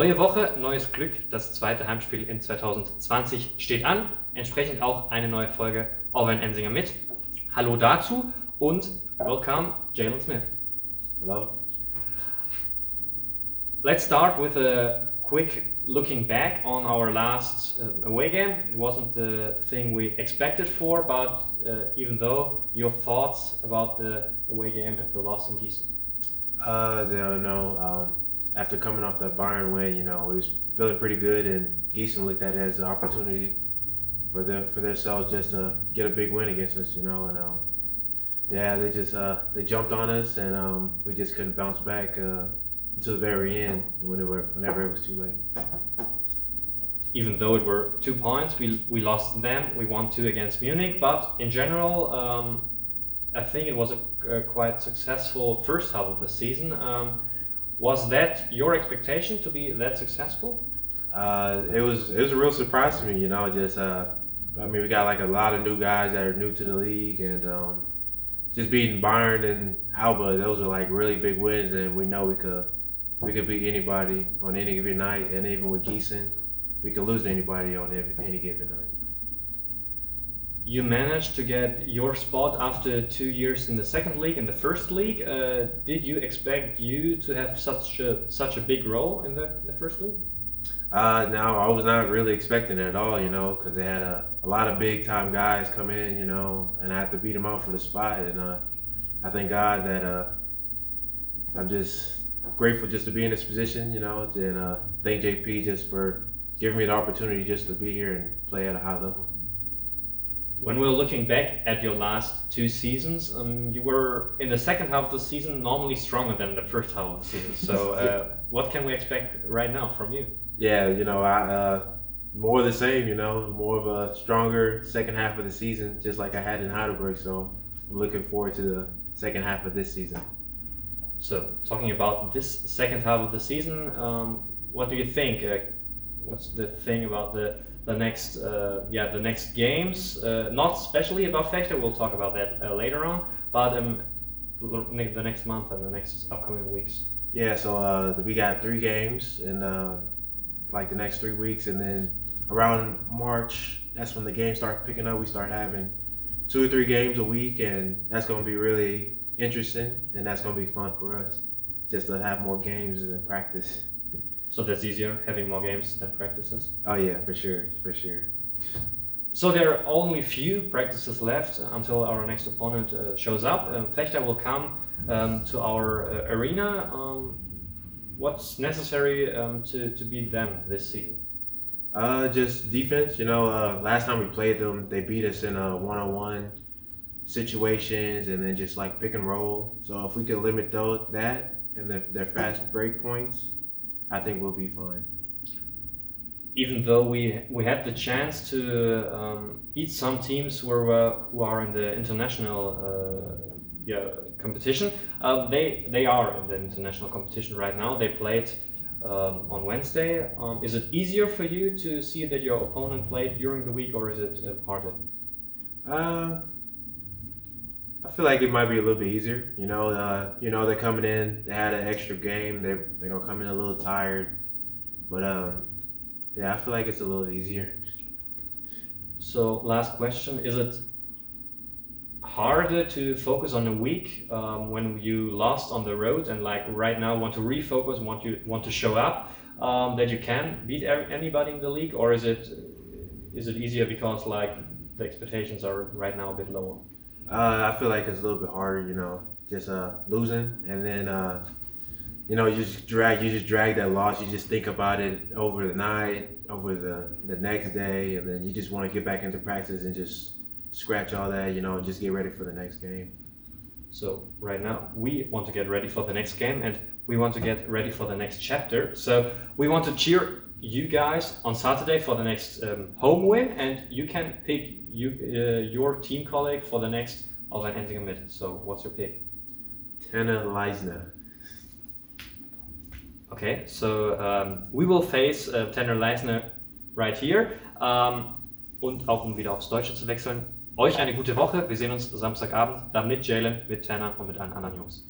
Neue Woche, neues Glück. Das zweite Heimspiel in 2020 steht an. Entsprechend auch eine neue Folge auf ein Ensinger mit. Hallo dazu und welcome Jaleen Smith. Hello. Let's start with a quick looking back on our last away game. It wasn't the thing we expected for, but even though, your thoughts about the away game and the loss in Gießen? After coming off that Bayern win, we was feeling pretty good, and Gießen looked at it as an opportunity for themselves just to get a big win against us, they jumped on us, and we just couldn't bounce back until the very end whenever it was too late. Even though it were 2 points, we lost them. We won 2 against Munich, but in general, I think it was a quite successful first half of the season. Was that your expectation to be that successful? It was a real surprise to me, we got like a lot of new guys that are new to the league, and just beating Bayern and Alba, those are like really big wins, and we know we could beat anybody on any given night, and even with Gießen, we could lose to anybody on any given night. You managed to get your spot after 2 years in the second league and the first league. Did you expect you to have such a big role in the first league? No, I was not really expecting it at all, because they had a lot of big time guys come in, and I had to beat them out for the spot. And I thank God that I'm just grateful just to be in this position, and thank JP just for giving me the opportunity just to be here and play at a high level. When we're looking back at your last 2 seasons, you were in the second half of the season normally stronger than the first half of the season. So what can we expect right now from you? Yeah, I more of the same, more of a stronger second half of the season, just like I had in Heidelberg. So I'm looking forward to the second half of this season. So talking about this second half of the season, what do you think? What's the thing about the next games? Not especially about Vechta. We'll talk about that later on. But the next month and the next upcoming weeks. Yeah. So we got 3 games in like the next 3 weeks, and then around March, that's when the games start picking up. We start having 2 or 3 games a week, and that's going to be really interesting, and that's going to be fun for us, just to have more games than practice. So that's easier, having more games than practices? Oh yeah, for sure. So there are only few practices left until our next opponent shows up. Vechta will come to our arena. What's necessary to beat them this season? Just defense. Last time we played them, they beat us in a one-on-one situations, and then just like pick and roll. So if we could limit that and their fast break points, I think we'll be fine. Even though we had the chance to beat some teams who are in the international competition, they are in the international competition right now. They played on Wednesday. Is it easier for you to see that your opponent played during the week, or is it harder? I feel like it might be a little bit easier. They're coming in. They had an extra game. They're gonna come in a little tired, but I feel like it's a little easier. So last question: is it harder to focus on a week when you lost on the road, and like right now want to refocus, want to show up that you can beat anybody in the league, or is it easier because like the expectations are right now a bit lower? I feel like it's a little bit harder, just losing, and then you just drag that loss. You just think about it over the night, over the next day, and then you just want to get back into practice and just scratch all that, and just get ready for the next game. So right now we want to get ready for the next game, and we want to get ready for the next chapter. So we want to cheer you guys on Saturday for the next home win, and you can pick your team colleague for the next of an Ensinger mit. So what's your pick? Leisner. Okay, so we will face Leisner right here. Und auch um wieder aufs Deutsche zu wechseln. Euch eine gute Woche. Wir sehen uns Samstagabend dann mit Jaleen, mit Tanner und mit allen anderen Jungs.